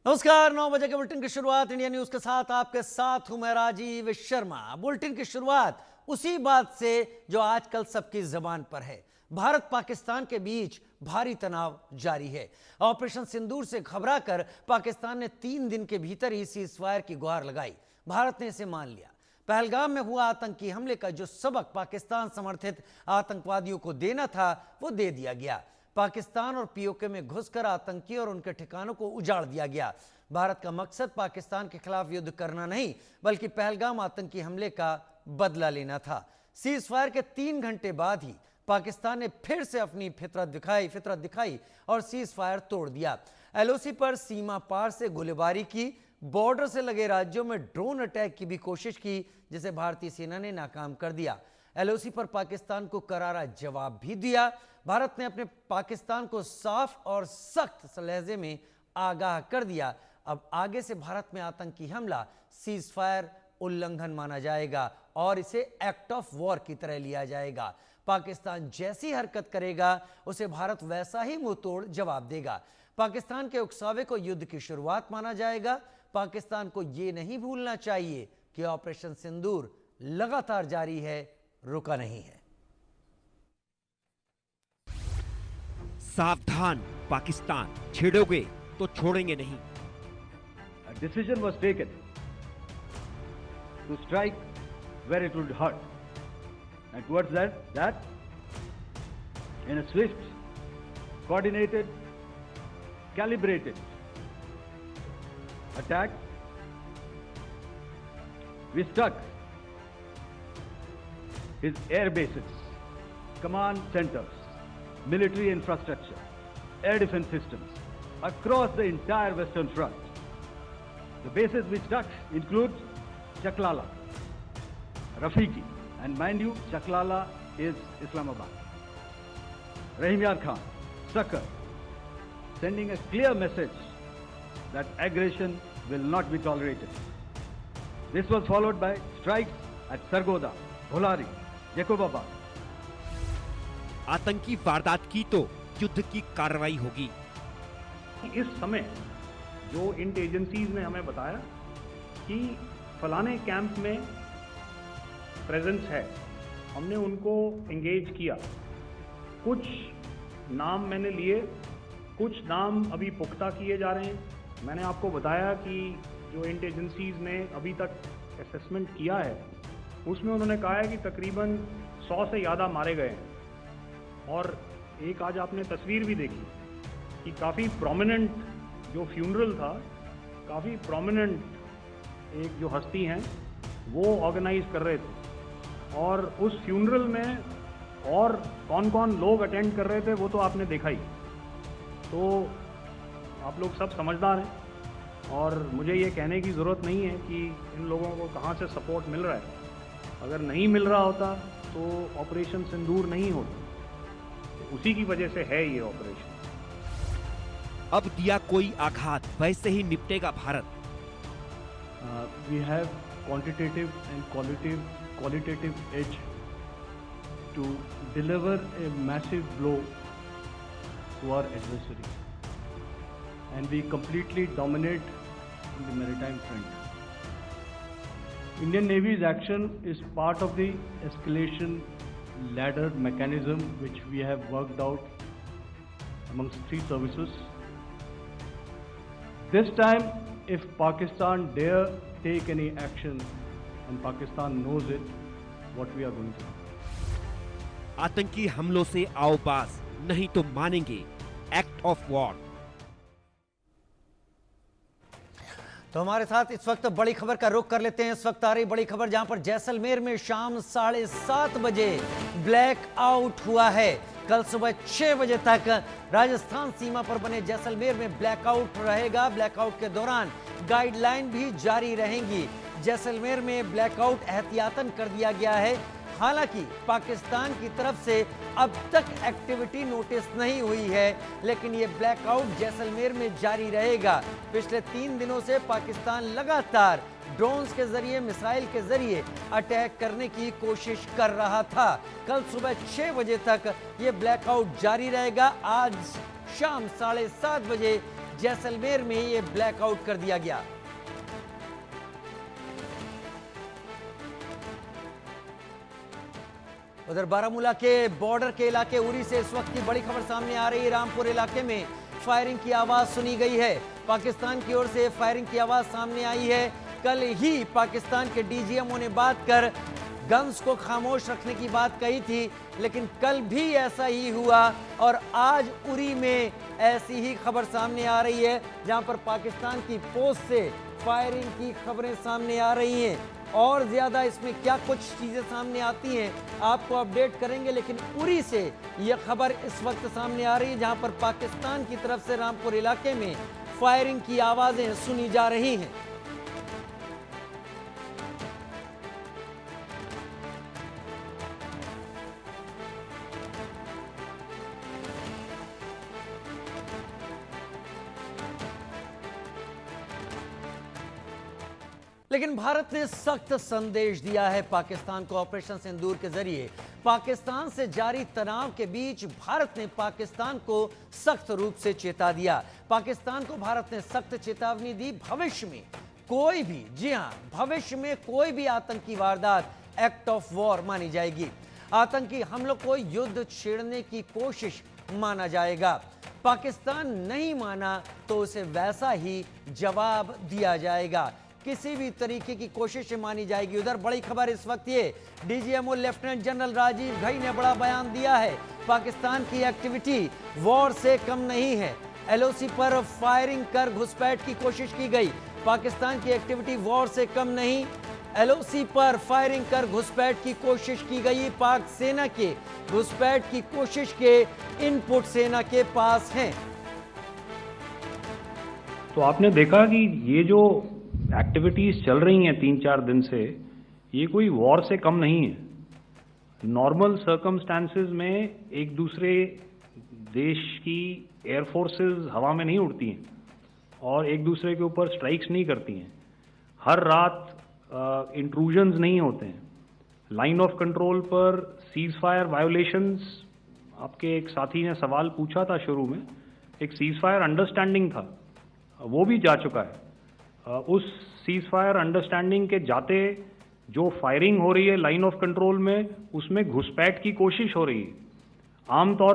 नमस्कार। 9 बजे के बुलेटिन की शुरुआत इंडिया न्यूज के साथ आपके साथ हूं मैं राजीव शर्मा। बुलेटिन की शुरुआत उसी बात से जो आजकल सबकी जुबान पर है। भारत पाकिस्तान के बीच भारी तनाव जारी है। ऑपरेशन सिंदूर से घबराकर पाकिस्तान ने 3 दिन के भीतर ही सीजफायर की गुहार लगाई। भारत ने इसे मान लिया। पहलगाम में हुआ आतंकी हमले का जो सबक पाकिस्तान समर्थित आतंकवादियों को देना था वो दे दिया गया। पाकिस्तान और पीओके में घुसकर आतंकी और उनके ठिकानों को उजाड़ दिया गया। भारत का मकसद पाकिस्तान के खिलाफ युद्ध करना नहीं बल्कि पहलगाम आतंकी हमले का बदला लेना था। सीज फायर के 3 घंटे बाद ही पाकिस्तान ने फिर से अपनी फितरत दिखाई और सीज फायर तोड़ दिया। एलओसी पर सीमा पार से गोलीबारी की, बॉर्डर से लगे राज्यों में ड्रोन अटैक की भी कोशिश की जिसे भारतीय सेना ने नाकाम कर दिया। एलओसी पर पाकिस्तान को करारा जवाब भी दिया। भारत ने अपने पाकिस्तान को साफ और सख्त लहजे में आगाह कर दिया। अब आगे से भारत में आतंकी हमला सीज फायर उल्लंघन माना जाएगा और इसे एक्ट ऑफ वॉर की तरह लिया जाएगा। पाकिस्तान जैसी हरकत करेगा उसे भारत वैसा ही मुंहतोड़ जवाब देगा। पाकिस्तान के उकसावे को युद्ध की शुरुआत माना जाएगा। पाकिस्तान को यह नहीं भूलना चाहिए कि ऑपरेशन सिंदूर लगातार जारी है, रुका नहीं है। सावधान पाकिस्तान, छेड़ोगे तो छोड़ेंगे नहीं। A decision was taken to strike where it would hurt, and towards that, in a swift, coordinated, calibrated attack, we struck his air bases, command centers, military infrastructure, air defense systems across the entire Western Front. The bases we struck include Chaklala, Rafiki, and mind you, Chaklala is Islamabad. Rahim Yar Khan, Sakar, sending a clear message that aggression will not be tolerated. This was followed by strikes at Sargoda, Bholari, Jacobabad. आतंकी वारदात की तो युद्ध की कार्रवाई होगी। इस समय जो इंट एजेंसीज ने हमें बताया कि फलाने कैंप में प्रेजेंस है, हमने उनको एंगेज किया। कुछ नाम मैंने लिए, कुछ नाम अभी पुख्ता किए जा रहे हैं। मैंने आपको बताया कि जो इंट एजेंसीज ने अभी तक असेसमेंट किया है उसमें उन्होंने कहा है कि तकरीबन 100 से ज़्यादा मारे गए हैं। और एक आज आपने तस्वीर भी देखी कि काफ़ी प्रोमिनेंट जो फ्यूनरल था, काफ़ी प्रोमिनेंट एक जो हस्ती हैं वो ऑर्गेनाइज कर रहे थे और उस फ्यूनरल में और कौन कौन लोग अटेंड कर रहे थे वो तो आपने देखा ही। तो आप लोग सब समझदार हैं और मुझे ये कहने की ज़रूरत नहीं है कि इन लोगों को कहाँ से सपोर्ट मिल रहा है। अगर नहीं मिल रहा होता तो ऑपरेशन सिंदूर नहीं होता। उसी की वजह से है ये ऑपरेशन। अब दिया कोई आघात वैसे ही निपटेगा Bharat. We have quantitative and qualitative edge to deliver a massive blow to our adversary, and we completely dominate in the maritime front. Indian Navy's action is part of the escalation ladder mechanism which we have worked out amongst 3 services. This time, if Pakistan dare take any action, and Pakistan knows it, what we are going to do. आतंकी हमलों से आओ बाज, नहीं तो मानेंगे act of war. तो हमारे साथ इस वक्त बड़ी खबर का रुख कर लेते हैं। इस वक्त आ रही बड़ी खबर जहां पर जैसलमेर में शाम 7:30 बजे ब्लैक आउट हुआ है। कल सुबह 6 बजे तक राजस्थान सीमा पर बने जैसलमेर में ब्लैकआउट रहेगा। ब्लैकआउट के दौरान गाइडलाइन भी जारी रहेंगी। जैसलमेर में ब्लैकआउट एहतियातन कर दिया गया है। हालांकि पाकिस्तान की तरफ से अब तक एक्टिविटी नोटिस नहीं हुई है, लेकिन ये ब्लैकआउट जैसलमेर में जारी रहेगा। पिछले 3 दिनों से पाकिस्तान लगातार ड्रोन्स के जरिए, मिसाइल के जरिए अटैक करने की कोशिश कर रहा था। कल सुबह 6 बजे तक ये ब्लैकआउट जारी रहेगा। आज शाम 7:30 बजे जैसलमेर में ये ब्लैकआउट कर दिया गया। उधर बारामूला के बॉर्डर के इलाके उरी से इस वक्त की बड़ी खबर सामने आ रही है। रामपुर इलाके में फायरिंग की आवाज सुनी गई है। पाकिस्तान की ओर से फायरिंग की आवाज सामने आई है। कल ही पाकिस्तान के डीजीएमओ ने बात कर गन्स को खामोश रखने की बात कही थी, लेकिन कल भी ऐसा ही हुआ और आज उरी में ऐसी ही खबर सामने आ रही है, जहां पर पाकिस्तान की पोस्ट से फायरिंग की खबरें सामने आ रही हैं। और ज्यादा इसमें क्या कुछ चीजें सामने आती हैं आपको अपडेट करेंगे, लेकिन उरी से यह खबर इस वक्त सामने आ रही है, जहां पर पाकिस्तान की तरफ से रामपुर इलाके में फायरिंग की आवाजें सुनी जा रही हैं। लेकिन भारत ने सख्त संदेश दिया है पाकिस्तान को। ऑपरेशन सिंदूर के जरिए पाकिस्तान से जारी तनाव के बीच भारत ने पाकिस्तान को सख्त रूप से चेता दिया। पाकिस्तान को भारत ने सख्त चेतावनी दी, भविष्य में कोई भी, जी हां, भविष्य में कोई भी आतंकी वारदात एक्ट ऑफ वॉर मानी जाएगी। आतंकी हमलों को युद्ध छेड़ने की कोशिश माना जाएगा। पाकिस्तान नहीं माना तो उसे वैसा ही जवाब दिया जाएगा। किसी भी तरीके की कोशिश मानी जाएगी। उधर बड़ी खबर इस वक्त ये, DGMO lieutenant general Rajiv Ghai ने बड़ा बयान दिया है। पाकिस्तान की एक्टिविटी वॉर से कम नहीं है। एलओसी पर फायरिंग कर घुसपैठ की कोशिश की गई। पाकिस्तान की एक्टिविटी वॉर से कम नहीं, एलओसी पर फायरिंग कर घुसपैठ की कोशिश की गई। पाक सेना के घुसपैठ की कोशिश के इनपुट सेना के पास हैं। तो आपने देखा कि ये जो एक्टिविटीज चल रही हैं 3-4 दिन से, ये कोई वॉर से कम नहीं है। नॉर्मल सर्कमस्टांसेस में एक दूसरे देश की एयरफोर्सेस हवा में नहीं उड़ती हैं और एक दूसरे के ऊपर स्ट्राइक्स नहीं करती हैं। हर रात इंट्रूजन्स नहीं होते हैं। लाइन ऑफ कंट्रोल पर सीज फायर वायोलेशंस, आपके एक साथी ने सवाल पूछा था शुरू में, एक सीज फायर अंडरस्टैंडिंग था, वो भी जा चुका है। उस सीज फायर अंडरस्टैंडिंग के जाते जो फायरिंग हो रही है लाइन ऑफ कंट्रोल में, उसमें घुसपैठ की कोशिश हो रही है। आमतौर